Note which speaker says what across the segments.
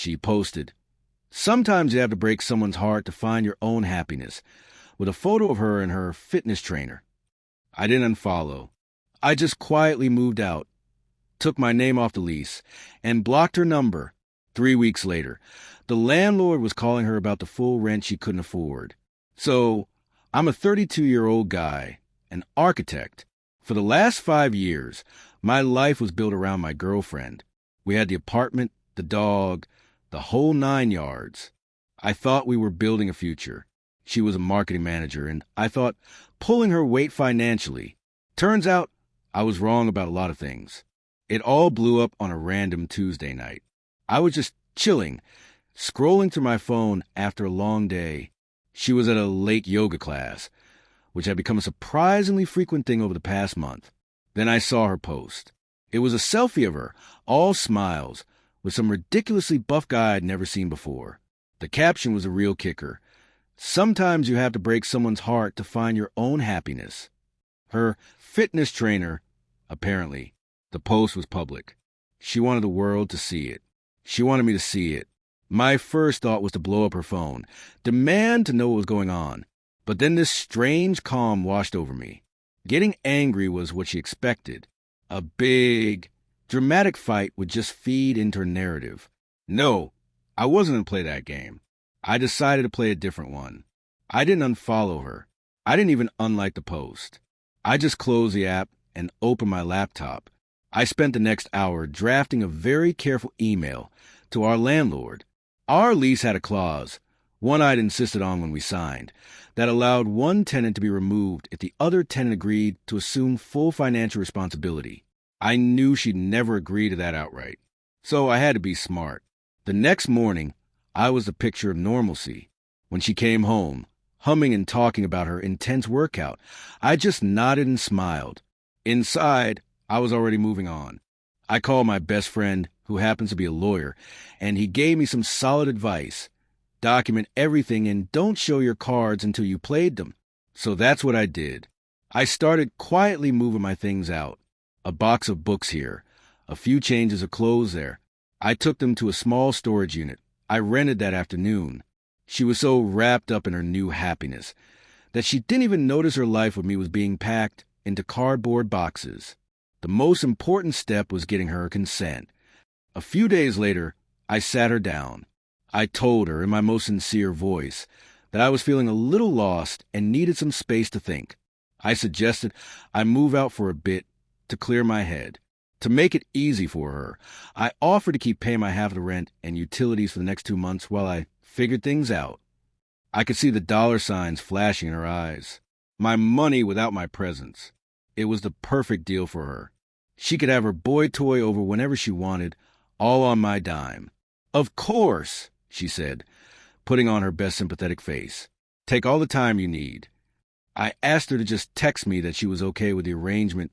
Speaker 1: She posted, "Sometimes you have to break someone's heart to find your own happiness," with a photo of her and her fitness trainer. I didn't unfollow. I just quietly moved out, took my name off the lease, and blocked her number. 3 weeks later, the landlord was calling her about the full rent she couldn't afford. So, I'm a 32-year-old guy, an architect. For the last 5 years, my life was built around my girlfriend. We had the apartment, the dog, the whole 9 yards. I thought we were building a future. She was a marketing manager, and I thought pulling her weight financially. Turns out, I was wrong about a lot of things. It all blew up on a random Tuesday night. I was just chilling, scrolling through my phone after a long day. She was at a late yoga class, which had become a surprisingly frequent thing over the past month. Then I saw her post. It was a selfie of her, all smiles, with some ridiculously buff guy I'd never seen before. The caption was a real kicker. "Sometimes you have to break someone's heart to find your own happiness." Her fitness trainer, apparently. The post was public. She wanted the world to see it. She wanted me to see it. My first thought was to blow up her phone, demand to know what was going on. But then this strange calm washed over me. Getting angry was what she expected. A big, dramatic fight would just feed into her narrative. No, I wasn't going to play that game. I decided to play a different one. I didn't unfollow her. I didn't even unlike the post. I just closed the app and opened my laptop. I spent the next hour drafting a very careful email to our landlord. Our lease had a clause, one I'd insisted on when we signed, that allowed one tenant to be removed if the other tenant agreed to assume full financial responsibility. I knew she'd never agree to that outright, so I had to be smart. The next morning, I was the picture of normalcy. When she came home, humming and talking about her intense workout, I just nodded and smiled. Inside, I was already moving on. I called my best friend, who happens to be a lawyer, and he gave me some solid advice. Document everything and don't show your cards until you played them. So that's what I did. I started quietly moving my things out. A box of books here, a few changes of clothes there. I took them to a small storage unit I rented that afternoon. She was so wrapped up in her new happiness that she didn't even notice her life with me was being packed into cardboard boxes. The most important step was getting her consent. A few days later, I sat her down. I told her in my most sincere voice that I was feeling a little lost and needed some space to think. I suggested I move out for a bit to clear my head. To make it easy for her, I offered to keep paying my half of the rent and utilities for the next 2 months while I figured things out. I could see the dollar signs flashing in her eyes. My money without my presence. It was the perfect deal for her. She could have her boy toy over whenever she wanted, all on my dime. "Of course," she said, putting on her best sympathetic face. "Take all the time you need." I asked her to just text me that she was okay with the arrangement,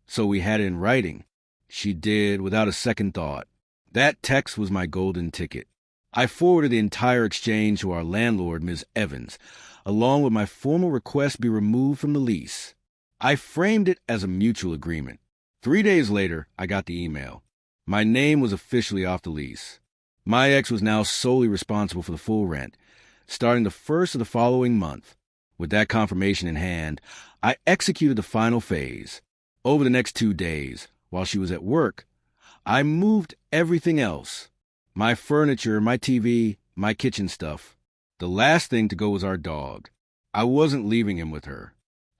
Speaker 1: so we had it in writing. She did, without a second thought. That text was my golden ticket. I forwarded the entire exchange to our landlord, Ms. Evans, along with my formal request be removed from the lease. I framed it as a mutual agreement. 3 days later, I got the email. My name was officially off the lease. My ex was now solely responsible for the full rent, starting the first of the following month. With that confirmation in hand, I executed the final phase. Over the next 2 days, while she was at work, I moved everything else. My furniture, my TV, my kitchen stuff. The last thing to go was our dog. I wasn't leaving him with her.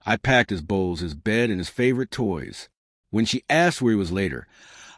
Speaker 1: I packed his bowls, his bed, and his favorite toys. When she asked where he was later,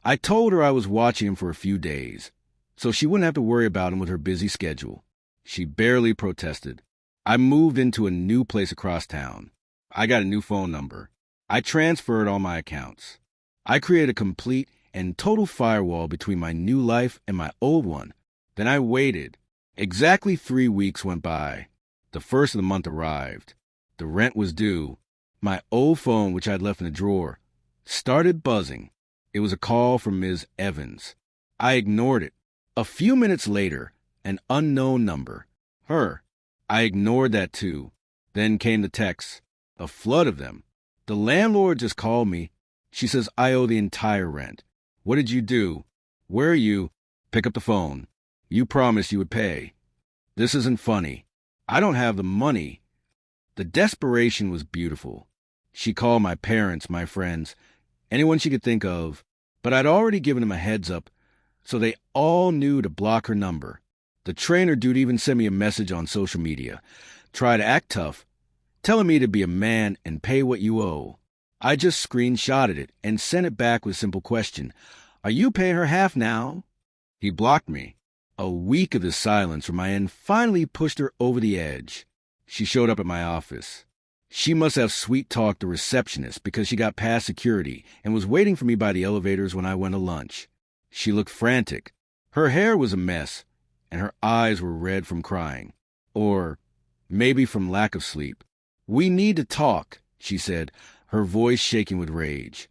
Speaker 1: I told her I was watching him for a few days, so she wouldn't have to worry about him with her busy schedule. She barely protested. I moved into a new place across town. I got a new phone number. I transferred all my accounts. I created a complete and total firewall between my new life and my old one. Then I waited. Exactly 3 weeks went by. The first of the month arrived. The rent was due. My old phone, which I'd left in a drawer, started buzzing. It was a call from Ms. Evans. I ignored it. A few minutes later, an unknown number. Her. I ignored that too. Then came the texts. A flood of them. The landlord just called me. She says I owe the entire rent. What did you do? Where are you? Pick up the phone. You promised you would pay. This isn't funny. I don't have the money. The desperation was beautiful. She called my parents, my friends, anyone she could think of, but I'd already given them a heads up, so they all knew to block her number. The trainer dude even sent me a message on social media. Try to act tough, telling me to be a man and pay what you owe. I just screenshotted it and sent it back with a simple question. Are you paying her half now? He blocked me. A week of this silence from my end finally pushed her over the edge. She showed up at my office. She must have sweet-talked the receptionist because she got past security and was waiting for me by the elevators when I went to lunch. She looked frantic. Her hair was a mess, and her eyes were red from crying. Or maybe from lack of sleep. We need to talk, she said, her voice shaking with rage.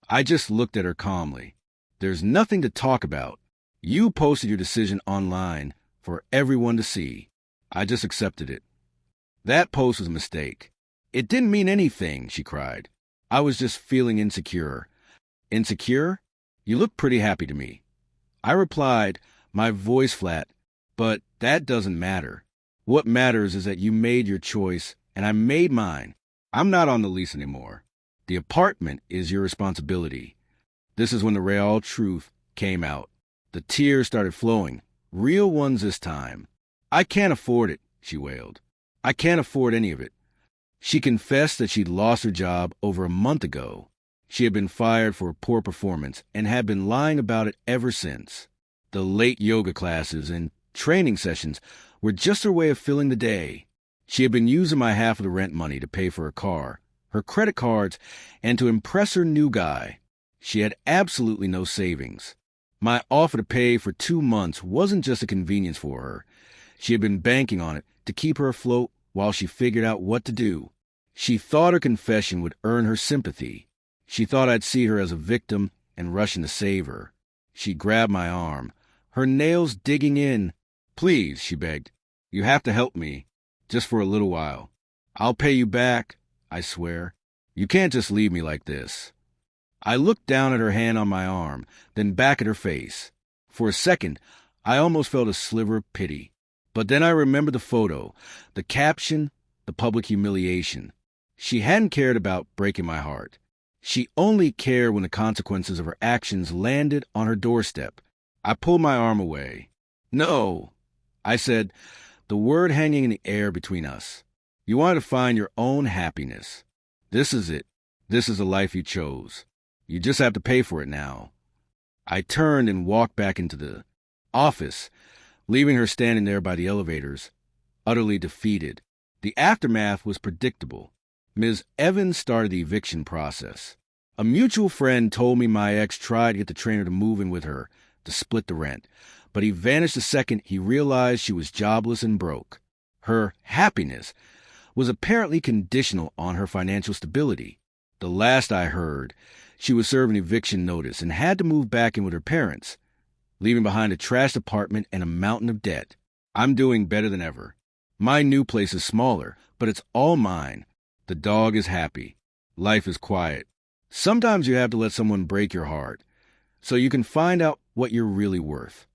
Speaker 1: I just looked at her calmly. There's nothing to talk about. You posted your decision online for everyone to see. I just accepted it. That post was a mistake. It didn't mean anything, she cried. I was just feeling insecure. Insecure? You look pretty happy to me. I replied, my voice flat, but that doesn't matter. What matters is that you made your choice, and I made mine. I'm not on the lease anymore. The apartment is your responsibility. This is when the real truth came out. The tears started flowing, real ones this time. I can't afford it, she wailed. I can't afford any of it. She confessed that she'd lost her job over a month ago. She had been fired for a poor performance and had been lying about it ever since. The late yoga classes and training sessions were just her way of filling the day. She had been using my half of the rent money to pay for her car, her credit cards, and to impress her new guy. She had absolutely no savings. My offer to pay for 2 months wasn't just a convenience for her. She had been banking on it to keep her afloat while she figured out what to do. She thought her confession would earn her sympathy. She thought I'd see her as a victim and rush in to save her. She grabbed my arm, her nails digging in. Please, she begged. You have to help me, just for a little while. I'll pay you back, I swear. You can't just leave me like this. I looked down at her hand on my arm, then back at her face. For a second, I almost felt a sliver of pity. But then I remembered the photo, the caption, the public humiliation. She hadn't cared about breaking my heart. She only cared when the consequences of her actions landed on her doorstep. I pulled my arm away. No, I said, the word hanging in the air between us. You wanted to find your own happiness. This is it. This is the life you chose. You just have to pay for it now. I turned and walked back into the office, leaving her standing there by the elevators, utterly defeated. The aftermath was predictable. Ms. Evans started the eviction process. A mutual friend told me my ex tried to get the trainer to move in with her to split the rent, but he vanished the second he realized she was jobless and broke. Her happiness was apparently conditional on her financial stability. The last I heard, she was serving eviction notice and had to move back in with her parents, leaving behind a trashed apartment and a mountain of debt. I'm doing better than ever. My new place is smaller, but it's all mine. The dog is happy. Life is quiet. Sometimes you have to let someone break your heart so you can find out what you're really worth.